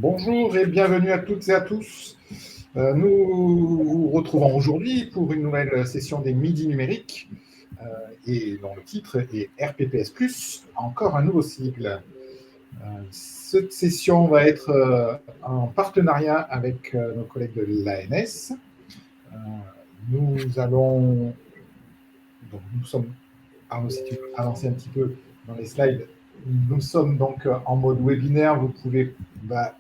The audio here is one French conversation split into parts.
Bonjour et bienvenue à toutes et à tous. Nous vous retrouvons aujourd'hui pour une nouvelle session des Midis numériques et dont le titre est RPPS+, encore un nouveau cible. Cette session va être en partenariat avec nos collègues de l'ANS. Nous sommes, Arnaud, si tu veux avancer un petit peu dans les slides, nous sommes donc en mode webinaire. Vous pouvez pas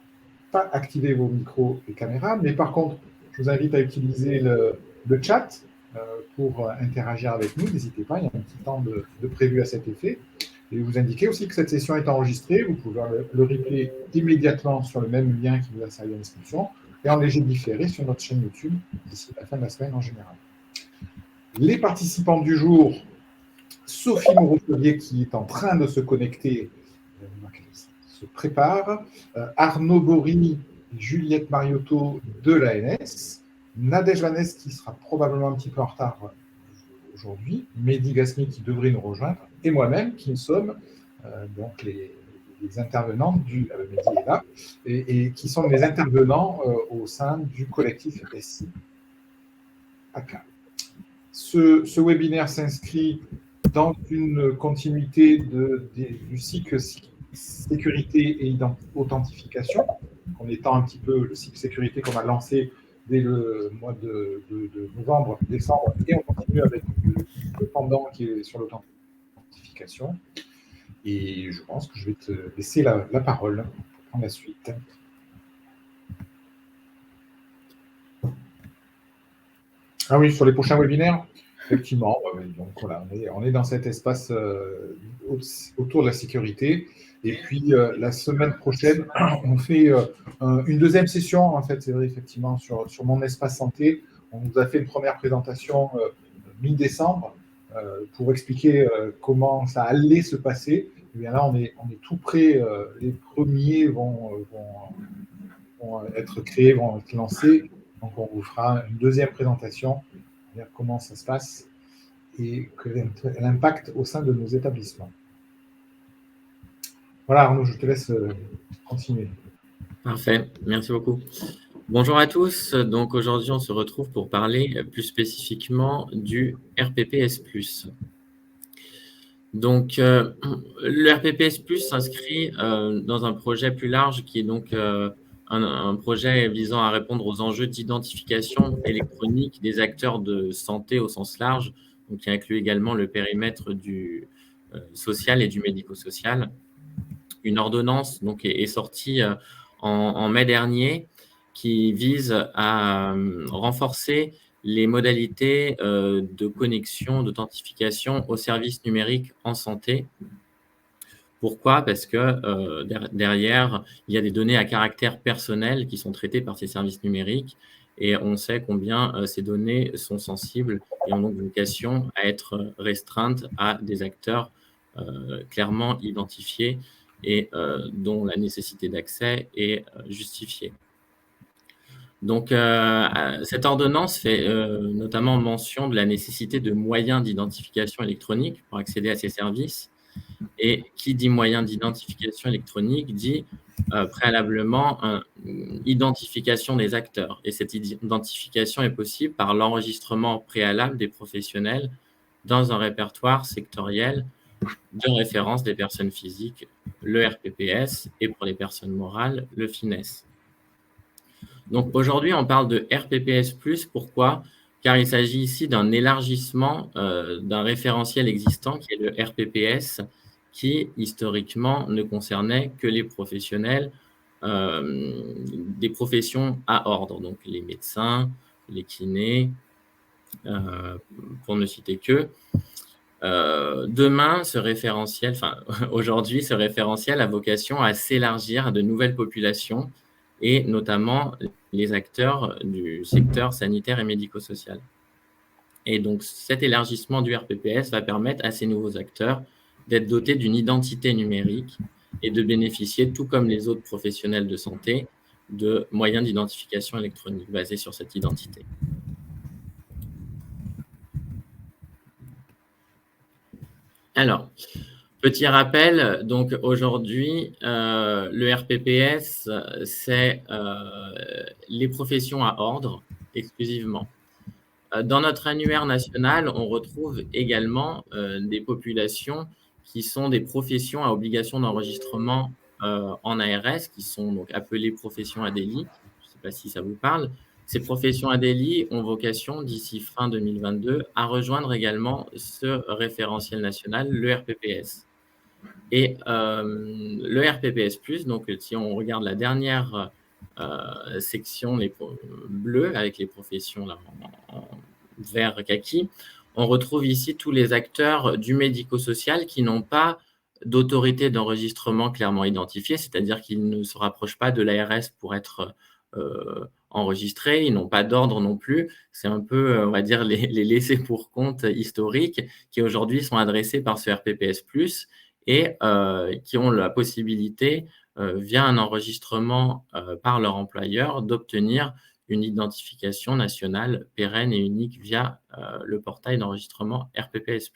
activer vos micros et caméras, mais par contre, je vous invite à utiliser le chat pour interagir avec nous. N'hésitez pas, il y a un petit temps de prévu à cet effet. Et vous indiquez aussi que cette session est enregistrée. Vous pouvez le replay immédiatement sur le même lien qui vous a servi à l'inscription et en léger différé sur notre chaîne YouTube d'ici la fin de la semaine en général. Les participants du jour, Sophie Moreau-Chauvier qui est en train de se connecter, se prépare, Arnaud Bory, Juliette Mariotto de l'ANS, Nadège Vanès qui sera probablement un petit peu en retard aujourd'hui, Mehdi Gasmi qui devrait nous rejoindre, et moi-même qui sommes donc les intervenants du Mehdi est là, et qui sont les intervenants au sein du collectif SI AK. Ce webinaire s'inscrit dans une continuité du cycle sécurité et authentification, en étant un petit peu le cycle sécurité qu'on a lancé dès le mois de novembre, décembre, et on continue avec le pendant qui est sur l'authentification. Et je pense que je vais te laisser la parole pour prendre la suite. Ah oui, sur les prochains webinaires, effectivement, donc voilà, on est dans cet espace autour de la sécurité. Et puis la semaine prochaine, on fait une deuxième session, en fait, c'est vrai, effectivement, sur mon espace santé. On vous a fait une première présentation mi-décembre pour expliquer comment ça allait se passer. Et bien là, on est tout près. Les premiers vont être créés, vont être lancés. Donc, on vous fera une deuxième présentation, dire comment ça se passe et l'impact au sein de nos établissements. Voilà, Arnaud, je te laisse continuer. Parfait, merci beaucoup. Bonjour à tous. Donc aujourd'hui, on se retrouve pour parler plus spécifiquement du RPPS+. Donc, le RPPS+ s'inscrit dans un projet plus large qui est donc un projet visant à répondre aux enjeux d'identification électronique des acteurs de santé au sens large, donc qui inclut également le périmètre du social et du médico-social. Une ordonnance donc, est sortie en mai dernier qui vise à renforcer les modalités de connexion, d'authentification aux services numériques en santé. Pourquoi ? Parce que derrière, il y a des données à caractère personnel qui sont traitées par ces services numériques et on sait combien ces données sont sensibles et ont donc vocation à être restreintes à des acteurs clairement identifiés et dont la nécessité d'accès est justifiée. Donc, cette ordonnance fait notamment mention de la nécessité de moyens d'identification électronique pour accéder à ces services. Et qui dit moyen d'identification électronique dit préalablement une identification des acteurs. Et cette identification est possible par l'enregistrement préalable des professionnels dans un répertoire sectoriel de référence des personnes physiques, le RPPS, et pour les personnes morales, le FINES. Donc aujourd'hui, on parle de RPPS+. Pourquoi ? Car il s'agit ici d'un élargissement d'un référentiel existant qui est le RPPS, qui historiquement ne concernait que les professionnels des professions à ordre, donc les médecins, les kinés, pour ne citer que. Demain, aujourd'hui, ce référentiel a vocation à s'élargir à de nouvelles populations et notamment les acteurs du secteur sanitaire et médico-social. Et donc, cet élargissement du RPPS va permettre à ces nouveaux acteurs d'être dotés d'une identité numérique et de bénéficier, tout comme les autres professionnels de santé, de moyens d'identification électronique basés sur cette identité. Alors, Petit rappel, donc aujourd'hui, le RPPS, c'est les professions à ordre exclusivement. Dans notre annuaire national, on retrouve également des populations qui sont des professions à obligation d'enregistrement en ARS, qui sont donc appelées professions ADELI. Je ne sais pas si ça vous parle. Ces professions ADELI ont vocation, d'ici fin 2022, à rejoindre également ce référentiel national, le RPPS. Et le RPPS+, donc si on regarde la dernière section bleue avec les professions là, en vert kaki, on retrouve ici tous les acteurs du médico-social qui n'ont pas d'autorité d'enregistrement clairement identifiée, c'est-à-dire qu'ils ne se rapprochent pas de l'ARS pour être enregistrés, ils n'ont pas d'ordre non plus. C'est un peu, on va dire, les laissés pour compte historiques qui aujourd'hui sont adressés par ce RPPS+, et qui ont la possibilité, via un enregistrement par leur employeur, d'obtenir une identification nationale pérenne et unique via le portail d'enregistrement RPPS+.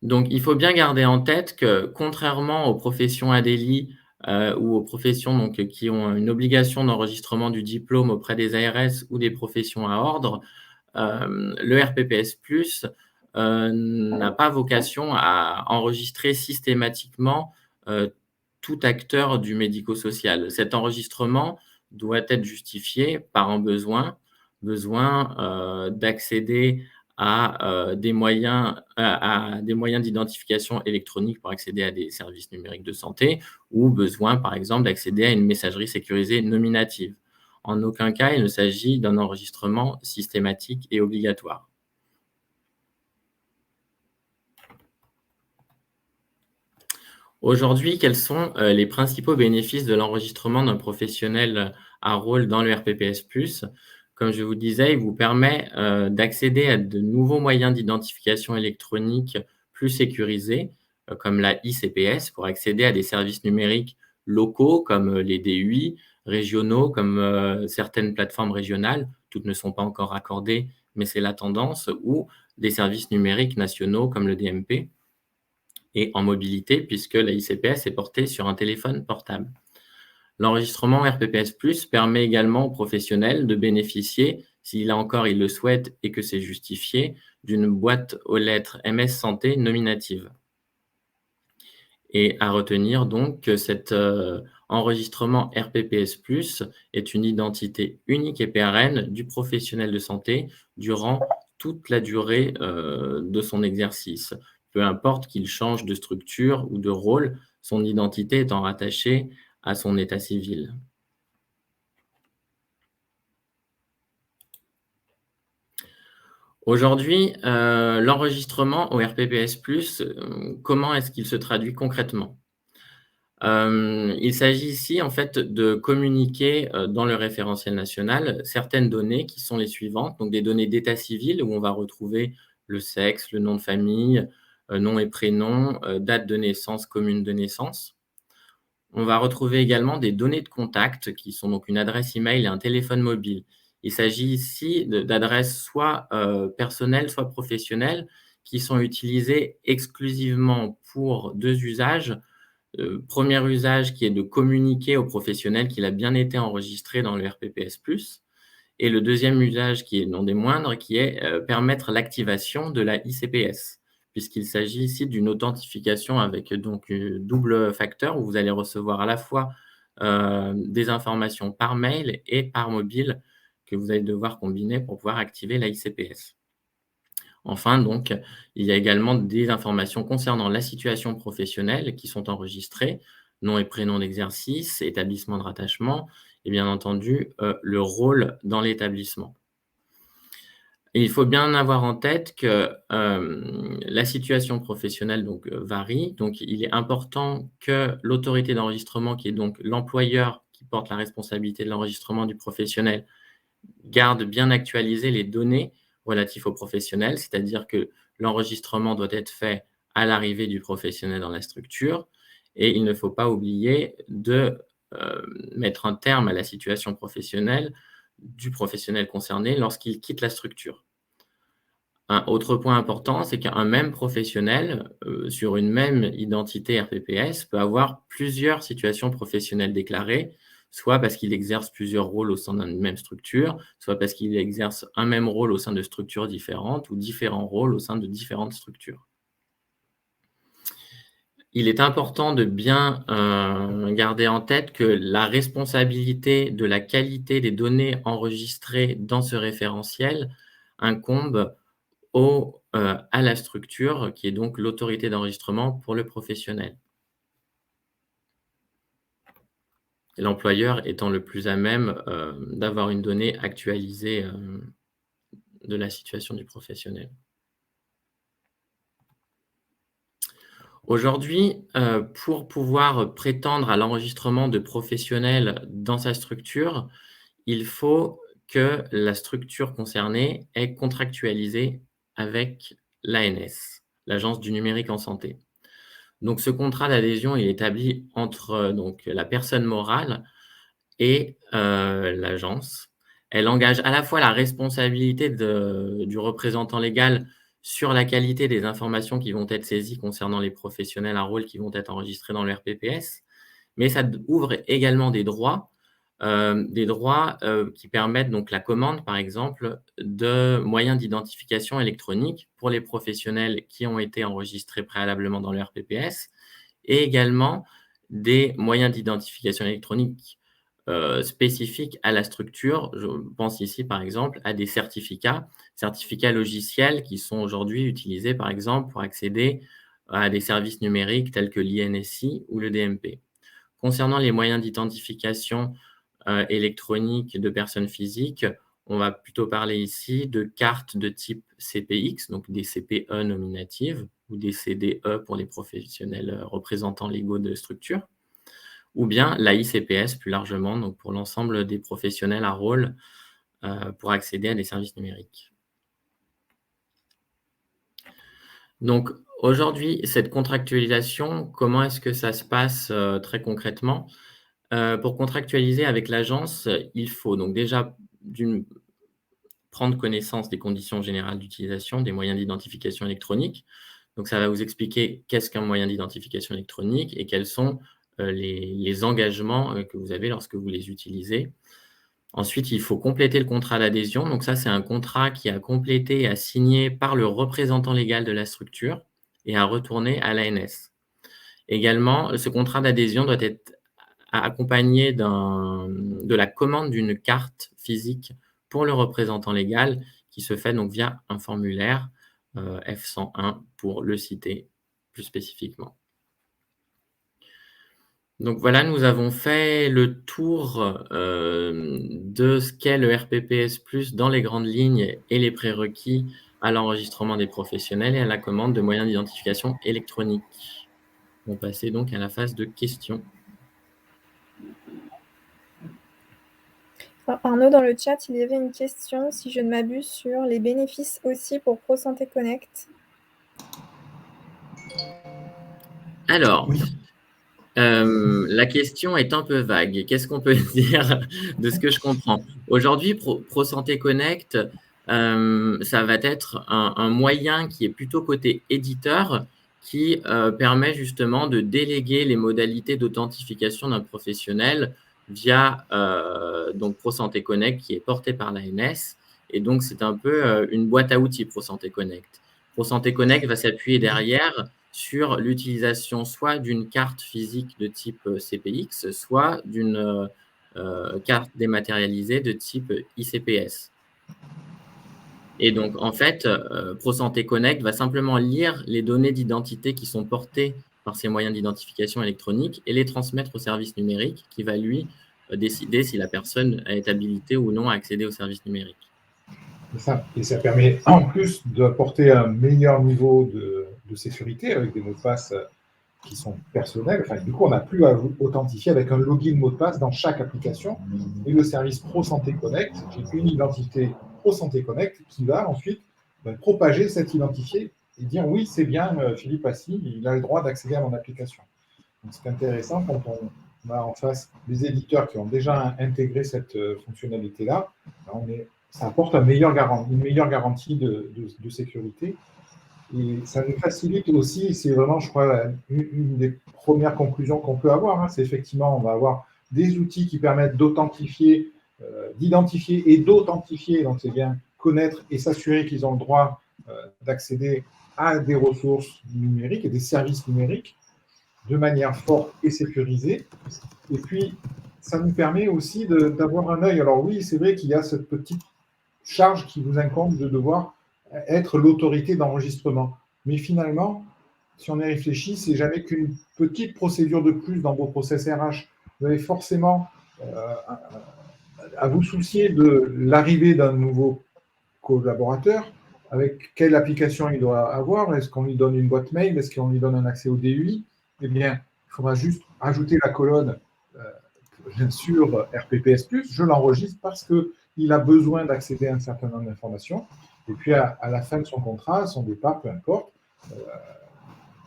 Donc, il faut bien garder en tête que, contrairement aux professions ADELI ou aux professions donc, qui ont une obligation d'enregistrement du diplôme auprès des ARS ou des professions à ordre, le RPPS+, n'a pas vocation à enregistrer systématiquement tout acteur du médico-social. Cet enregistrement doit être justifié par un besoin d'accéder à des moyens d'identification électronique pour accéder à des services numériques de santé, ou besoin, par exemple, d'accéder à une messagerie sécurisée nominative. En aucun cas, il ne s'agit d'un enregistrement systématique et obligatoire. Aujourd'hui, quels sont les principaux bénéfices de l'enregistrement d'un professionnel à rôle dans le RPPS+? Comme je vous disais, il vous permet d'accéder à de nouveaux moyens d'identification électronique plus sécurisés, comme la ICPS, pour accéder à des services numériques locaux comme les DUI, régionaux comme certaines plateformes régionales. Toutes ne sont pas encore accordées, mais c'est la tendance, ou des services numériques nationaux comme le DMP, et en mobilité, puisque la ICPS est portée sur un téléphone portable. L'enregistrement RPPS+ permet également aux professionnels de bénéficier, si là encore ils le souhaitent et que c'est justifié, d'une boîte aux lettres MS Santé nominative. Et à retenir donc que cet enregistrement RPPS+ est une identité unique et pérenne du professionnel de santé durant toute la durée de son exercice. Peu importe qu'il change de structure ou de rôle, son identité étant rattachée à son état civil. Aujourd'hui, l'enregistrement au RPPS+, comment est-ce qu'il se traduit concrètement? Il s'agit ici, en fait, de communiquer dans le référentiel national certaines données qui sont les suivantes. Donc, des données d'état civil où on va retrouver le sexe, le nom de famille, nom et prénom, date de naissance, commune de naissance. On va retrouver également des données de contact qui sont donc une adresse email et un téléphone mobile. Il s'agit ici d'adresses soit personnelles, soit professionnelles, qui sont utilisées exclusivement pour deux usages. Premier usage qui est de communiquer au professionnel qu'il a bien été enregistré dans le RPPS+, et le deuxième usage, qui est non des moindres, qui est permettre l'activation de la ICPS, puisqu'il s'agit ici d'une authentification avec donc double facteur, où vous allez recevoir à la fois des informations par mail et par mobile que vous allez devoir combiner pour pouvoir activer la ICPS. Enfin, donc, il y a également des informations concernant la situation professionnelle qui sont enregistrées, nom et prénom d'exercice, établissement de rattachement et bien entendu, le rôle dans l'établissement. Et il faut bien avoir en tête que la situation professionnelle donc, varie. Donc, il est important que l'autorité d'enregistrement, qui est donc l'employeur qui porte la responsabilité de l'enregistrement du professionnel, garde bien actualisées les données relatives au professionnel, c'est-à-dire que l'enregistrement doit être fait à l'arrivée du professionnel dans la structure, et il ne faut pas oublier de mettre un terme à la situation professionnelle du professionnel concerné lorsqu'il quitte la structure. Un autre point important, c'est qu'un même professionnel, sur une même identité RPPS, peut avoir plusieurs situations professionnelles déclarées, soit parce qu'il exerce plusieurs rôles au sein d'une même structure, soit parce qu'il exerce un même rôle au sein de structures différentes ou différents rôles au sein de différentes structures. Il est important de bien garder en tête que la responsabilité de la qualité des données enregistrées dans ce référentiel incombe à la structure qui est donc l'autorité d'enregistrement pour le professionnel. L'employeur étant le plus à même d'avoir une donnée actualisée de la situation du professionnel. Aujourd'hui, pour pouvoir prétendre à l'enregistrement de professionnels dans sa structure, il faut que la structure concernée ait contractualisé avec l'ANS, l'Agence du numérique en santé. Donc ce contrat d'adhésion est établi entre donc la personne morale et l'agence. Elle engage à la fois la responsabilité du représentant légal sur la qualité des informations qui vont être saisies concernant les professionnels à rôle qui vont être enregistrés dans le RPPS, mais ça ouvre également des droits qui permettent donc la commande, par exemple, de moyens d'identification électronique pour les professionnels qui ont été enregistrés préalablement dans le RPPS et également des moyens d'identification électronique spécifiques à la structure. Je pense ici, par exemple, à des certificats logiciels qui sont aujourd'hui utilisés, par exemple, pour accéder à des services numériques tels que l'INSI ou le DMP. Concernant les moyens d'identification électronique de personnes physiques, on va plutôt parler ici de cartes de type CPX, donc des CPE nominatives, ou des CDE pour les professionnels représentants légaux de structure, ou bien la ICPS plus largement, donc pour l'ensemble des professionnels à rôle pour accéder à des services numériques. Donc aujourd'hui, cette contractualisation, comment est-ce que ça se passe très concrètement ? Pour contractualiser avec l'agence, il faut donc déjà prendre connaissance des conditions générales d'utilisation des moyens d'identification électronique. Donc ça va vous expliquer qu'est-ce qu'un moyen d'identification électronique et quels sont les engagements que vous avez lorsque vous les utilisez. Ensuite, il faut compléter le contrat d'adhésion. Donc ça, c'est un contrat qui est à compléter et à signer par le représentant légal de la structure et à retourner à l'ANS. Également, ce contrat d'adhésion doit être accompagné de la commande d'une carte physique pour le représentant légal qui se fait donc via un formulaire F101 pour le citer plus spécifiquement. Donc voilà, nous avons fait le tour de ce qu'est le RPPS+, dans les grandes lignes et les prérequis à l'enregistrement des professionnels et à la commande de moyens d'identification électronique. On va passer donc à la phase de questions. Arnaud, dans le chat, il y avait une question, si je ne m'abuse, sur les bénéfices aussi pour ProSanté Connect. Alors, Oui. la question est un peu vague. Qu'est-ce qu'on peut dire de ce que je comprends? Aujourd'hui, ProSanté Connect, ça va être un moyen qui est plutôt côté éditeur, qui permet justement de déléguer les modalités d'authentification d'un professionnel via donc ProSanté Connect, qui est porté par l'ANS. Et donc, c'est un peu une boîte à outils ProSanté Connect. ProSanté Connect va s'appuyer derrière sur l'utilisation soit d'une carte physique de type CPX, soit d'une carte dématérialisée de type ICPS. Et donc, en fait, ProSanté Connect va simplement lire les données d'identité qui sont portées par ces moyens d'identification électronique et les transmettre au service numérique qui va, lui, décider si la personne est habilitée ou non à accéder au service numérique. C'est ça. Et ça permet en plus d'apporter un meilleur niveau de sécurité avec des mots de passe qui sont personnels. Enfin, du coup, on n'a plus à authentifier avec un login mot de passe dans chaque application. Et le service ProSanté Connect, j'ai une identité ProSanté Connect qui va ensuite propager cet identifié et dire oui, c'est bien Philippe Assy, il a le droit d'accéder à mon application. Donc, c'est intéressant quand on a en face des éditeurs qui ont déjà intégré cette fonctionnalité-là. On est ça apporte une meilleure garantie de sécurité. Et ça nous facilite aussi, c'est vraiment, je crois, une des premières conclusions qu'on peut avoir, hein, c'est effectivement, on va avoir des outils qui permettent d'authentifier, d'identifier et d'authentifier, donc c'est bien connaître et s'assurer qu'ils ont le droit d'accéder à des ressources numériques et des services numériques de manière forte et sécurisée. Et puis, ça nous permet aussi d'avoir un œil. Alors oui, c'est vrai qu'il y a cette petite charge qui vous incombe de devoir être l'autorité d'enregistrement. Mais finalement, si on y réfléchit, c'est jamais qu'une petite procédure de plus dans vos process RH. Vous avez forcément à vous soucier de l'arrivée d'un nouveau collaborateur, avec quelle application il doit avoir, est-ce qu'on lui donne une boîte mail, est-ce qu'on lui donne un accès au DUI? Eh bien, il faudra juste ajouter la colonne, bien sûr, RPPS+, je l'enregistre parce qu'il a besoin d'accéder à un certain nombre d'informations, et puis à la fin de son contrat, son départ, peu importe,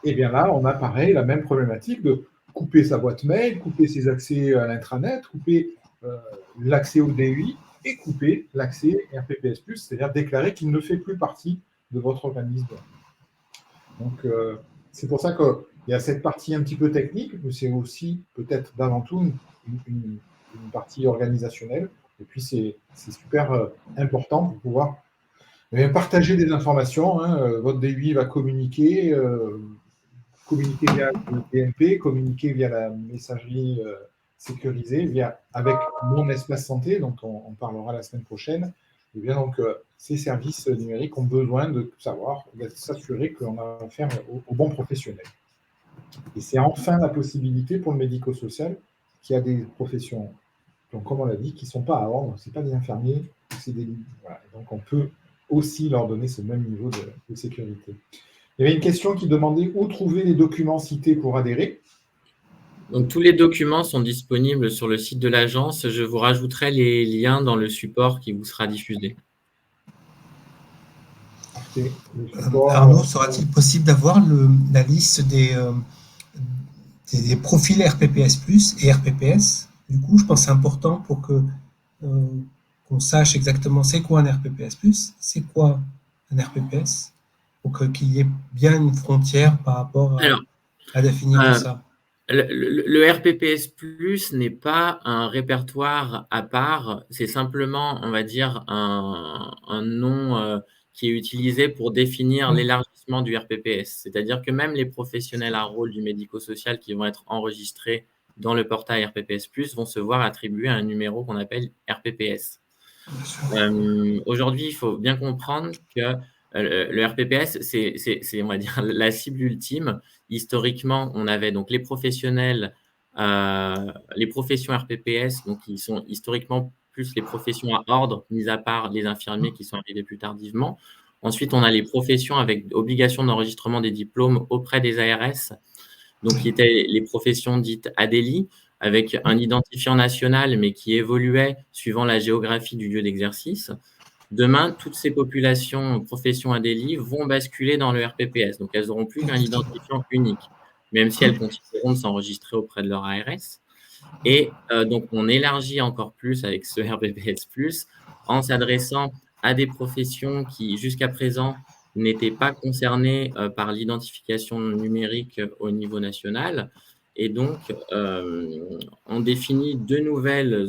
et bien là, on a pareil, la même problématique de couper sa boîte mail, couper ses accès à l'intranet, couper l'accès au DUI, et couper l'accès RPPS+, c'est-à-dire déclarer qu'il ne fait plus partie de votre organisme. Donc, c'est pour ça qu'il y a cette partie un petit peu technique, mais c'est aussi peut-être d'avant tout une partie organisationnelle. Et puis, c'est super important pour pouvoir partager des informations. Hein. Votre DUI va communiquer via le DMP, communiquer via la messagerie sécurisée, avec mon espace santé, dont on parlera la semaine prochaine. Et bien donc, ces services numériques ont besoin de savoir, de s'assurer qu'on a affaire aux bons professionnels. Et c'est enfin la possibilité pour le médico-social, qui a des professions, donc comme on l'a dit, qui ne sont pas à ordre, ce n'est pas des infirmiers, c'est des... Voilà. Donc on peut aussi leur donner ce même niveau de sécurité. Il y avait une question qui demandait où trouver les documents cités pour adhérer. Donc, tous les documents sont disponibles sur le site de l'agence. Je vous rajouterai les liens dans le support qui vous sera diffusé. Arnaud, sera-t-il possible d'avoir la liste des profils RPPS+ et RPPS? Du coup, je pense que c'est important pour qu'on sache exactement c'est quoi un RPPS+, c'est quoi un RPPS, pour qu'il y ait bien une frontière par rapport à définir ça. Le RPPS+ n'est pas un répertoire à part, c'est simplement, on va dire, un nom qui est utilisé pour définir l'élargissement du RPPS. C'est-à-dire que même les professionnels à rôle du médico-social qui vont être enregistrés dans le portail RPPS+, vont se voir attribuer un numéro qu'on appelle RPPS. Aujourd'hui, il faut bien comprendre que le RPPS, c'est, on va dire, la cible ultime. Historiquement, on avait donc les professionnels, les professions RPPS, donc qui sont historiquement plus les professions à ordre, mis à part les infirmiers qui sont arrivés plus tardivement. Ensuite, on a les professions avec obligation d'enregistrement des diplômes auprès des ARS, donc qui étaient les professions dites ADELI, avec un identifiant national, mais qui évoluait suivant la géographie du lieu d'exercice. Demain, toutes ces populations, professions ADELI, vont basculer dans le RPPS. Donc, elles n'auront plus qu'un identifiant unique, même si elles continueront de s'enregistrer auprès de leur ARS. Et donc, on élargit encore plus avec ce RPPS+, en s'adressant à des professions qui, jusqu'à présent, n'étaient pas concernées par l'identification numérique au niveau national. Et donc, on définit de nouvelles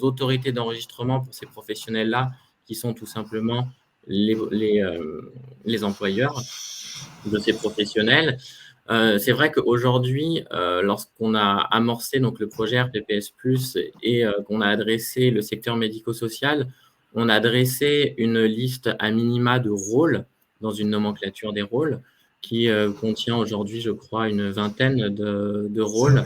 autorités d'enregistrement pour ces professionnels-là, qui sont tout simplement les employeurs de ces professionnels. C'est vrai qu'aujourd'hui, lorsqu'on a amorcé donc, le projet RPPS+, et qu'on a adressé le secteur médico-social, on a dressé une liste à minima de rôles dans une nomenclature des rôles qui contient aujourd'hui, je crois, une vingtaine de rôles.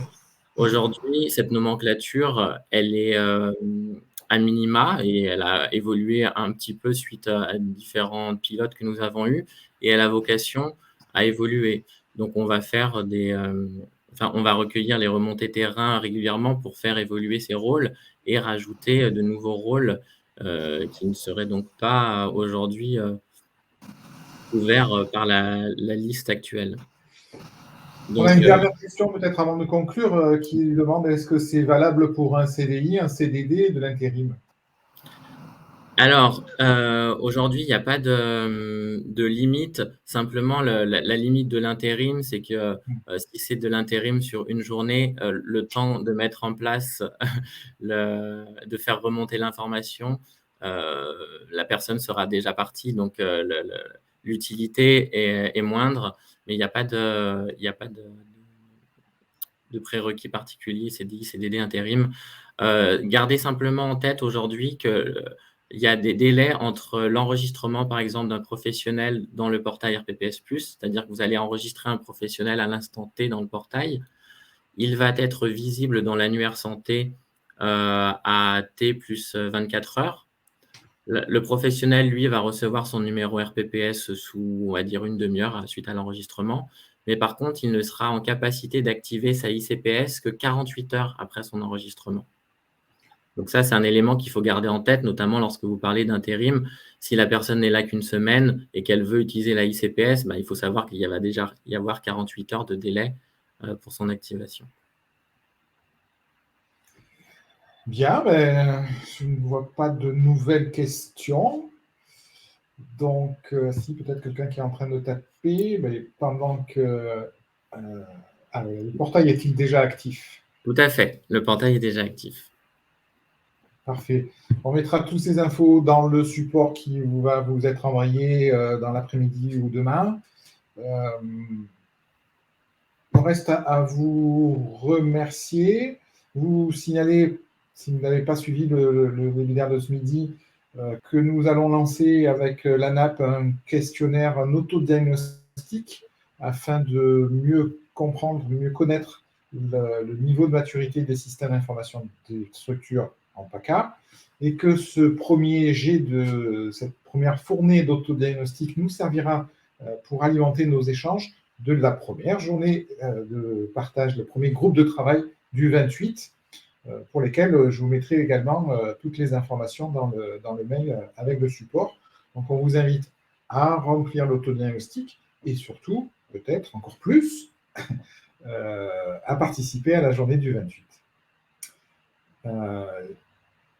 Aujourd'hui, cette nomenclature, elle est à minima et elle a évolué un petit peu suite à différents pilotes que nous avons eus et elle a vocation à évoluer. Donc, on va faire on va recueillir les remontées terrain régulièrement pour faire évoluer ces rôles et rajouter de nouveaux rôles qui ne seraient donc pas aujourd'hui couverts par la liste actuelle. Donc, on a une dernière question peut-être avant de conclure qui demande est-ce que c'est valable pour un CDI, un CDD et de l'intérim? Alors, aujourd'hui, il n'y a pas de limite. Simplement, la limite de l'intérim, c'est que si c'est de l'intérim sur une journée, le temps de mettre en place, de faire remonter l'information, la personne sera déjà partie. Donc, l'utilité est moindre, mais il n'y a pas de prérequis particuliers, CDI, CDD, intérim. Gardez simplement en tête aujourd'hui que il y a des délais entre l'enregistrement, par exemple, d'un professionnel dans le portail RPPS+, c'est-à-dire que vous allez enregistrer un professionnel à l'instant T dans le portail. Il va être visible dans l'annuaire santé à T plus 24 heures. Le professionnel, lui, va recevoir son numéro RPPS sous, on va dire, une demi-heure suite à l'enregistrement. Mais par contre, il ne sera en capacité d'activer sa ICPS que 48 heures après son enregistrement. Donc ça, c'est un élément qu'il faut garder en tête, notamment lorsque vous parlez d'intérim. Si la personne n'est là qu'une semaine et qu'elle veut utiliser la ICPS, il faut savoir qu'il va déjà y avoir 48 heures de délai pour son activation. Bien, je ne vois pas de nouvelles questions. Donc, si peut-être quelqu'un qui est en train de taper, pendant que... le portail est-il déjà actif? Tout à fait, le portail est déjà actif. Parfait. On mettra toutes ces infos dans le support qui va vous être envoyé dans l'après-midi ou demain. On reste à vous remercier. Vous signalez, si vous n'avez pas suivi le webinaire de ce midi, que nous allons lancer avec l'ANAP un questionnaire, un autodiagnostic, afin de mieux comprendre, mieux connaître le niveau de maturité des systèmes d'information des structures en PACA, et que ce premier jet de cette première fournée d'autodiagnostic nous servira pour alimenter nos échanges de la première journée de partage, le premier groupe de travail du 28, pour lesquels je vous mettrai également toutes les informations dans le mail avec le support. Donc, on vous invite à remplir l'autodiagnostic et surtout, peut-être encore plus, à participer à la journée du 28.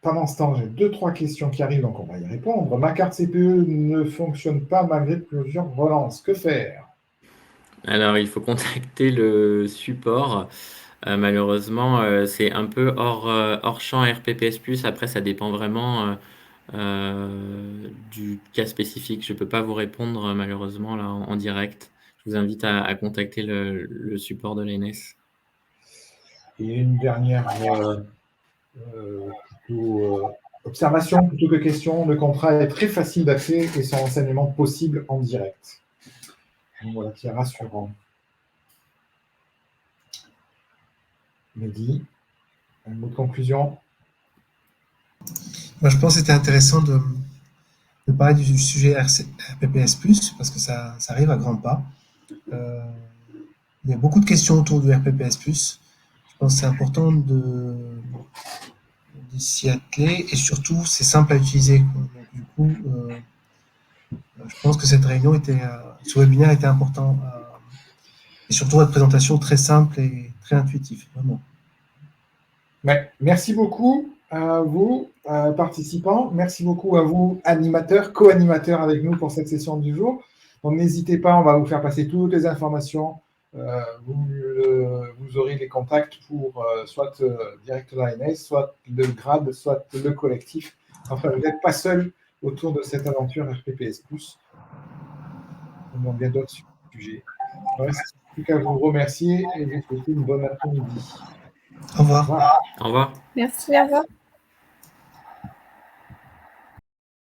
Pendant ce temps, j'ai 2-3 questions qui arrivent, donc on va y répondre. Ma carte CPE ne fonctionne pas malgré plusieurs relances. Que faire? Alors, il faut contacter le support. Malheureusement, c'est un peu hors champ RPPS+. Après, ça dépend vraiment du cas spécifique. Je ne peux pas vous répondre malheureusement là, en direct. Je vous invite à contacter le support de l'ENS. Et une dernière observation plutôt que question. Le contrat est très facile d'accès et son renseignement possible en direct. Donc voilà qui est rassurant. Mehdi, un mot de conclusion? Moi, je pense que c'était intéressant de parler du sujet RPPS+, parce que ça arrive à grands pas. Il y a beaucoup de questions autour du RPPS+. Je pense que c'est important de s'y atteler, et surtout, c'est simple à utiliser. Donc, du coup, je pense que cette réunion ce webinaire était important. Et surtout, votre présentation très simple et très intuitive, vraiment. Merci beaucoup à vous, participants. Merci beaucoup à vous, animateurs, co-animateurs avec nous pour cette session du jour. Donc, n'hésitez pas, on va vous faire passer toutes les informations. Vous aurez les contacts pour soit direct dans l'ANS, soit le grade, soit le collectif. Enfin, vous n'êtes pas seul autour de cette aventure RPPS+. On a bien d'autres sujets. Il ne reste plus qu'à vous remercier et vous souhaiter une bonne après-midi. Au revoir. Au revoir. Merci, au revoir.